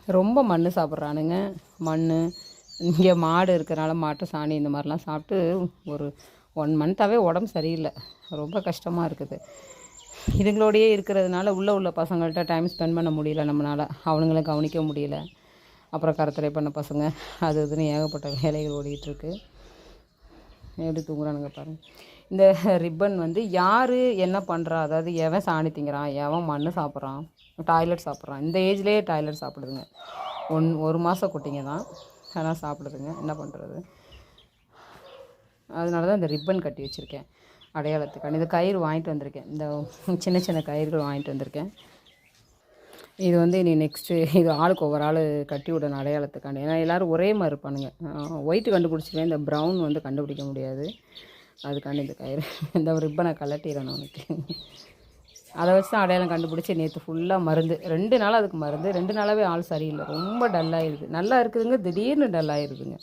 ரொம்ப மண் சாப்பிட்றானுங்க. மண் இங்கே மாடு இருக்கிறனால மாட்டு சாணி இந்த மாதிரிலாம் சாப்பிட்டு ஒரு 1 மந்த்தாகவே உடம்பு சரியில்லை. ரொம்ப கஷ்டமாக இருக்குது. இதுங்களோடையே இருக்கிறதுனால உள்ள பசங்கள்கிட்ட டைம் ஸ்பெண்ட் பண்ண முடியல நம்மளால். அவனுங்களை கவனிக்க முடியல. அப்புறம் கரத்தரை பண்ண பசங்க அது இதுன்னு ஏகப்பட்ட வேலைகள் ஓடிக்கிட்டுருக்கு. எப்படி தூங்குறானுங்க பாருங்கள். இந்த ரிப்பன் வந்து யார் என்ன பண்ணுறா, அதாவது எவன் சாணி திங்கிறான், எவன் மண் சாப்பிட்றான், டாய்லெட் சாப்பிட்றான். இந்த ஏஜ்லேயே டாய்லெட் சாப்பிடுதுங்க. 1 மாத குட்டிங்க தான், அதெல்லாம் சாப்பிடுதுங்க. என்ன பண்ணுறது? அதனால தான் இந்த ரிப்பன் கட்டி வச்சுருக்கேன் அடையாளத்துக்கான. இந்த கயிறு வாங்கிட்டு வந்திருக்கேன். இந்த சின்ன சின்ன கயிறுகள் வாங்கிட்டு வந்திருக்கேன். இது வந்து இனி நெக்ஸ்ட்டு இது ஆளுக்கு ஒவ்வொரு ஆள் கட்டி விடணும் அடையாளத்துக்காண்டி. ஏன்னா எல்லோரும் ஒரே மாதிரி இருப்பானுங்க. ஒயிட்டு கண்டுபிடிச்சிருவேன், இந்த ப்ரௌன் வந்து கண்டுபிடிக்க முடியாது. அதுக்காண்டி இந்த கயிறு இந்த ரிப்பனை கலட்டிடணும் அவனுக்கு. அதை வச்சு தான் அடையாளம் கண்டுபிடிச்சி நேற்று ஃபுல்லாக மருந்து 2 நாள் அதுக்கு மருந்து. 2 நாளாகவே ஆள் சரியில்லை, ரொம்ப டல்லாகிடுது. நல்லா இருக்குதுங்க, திடீர்னு டல்லாகிடுதுங்க.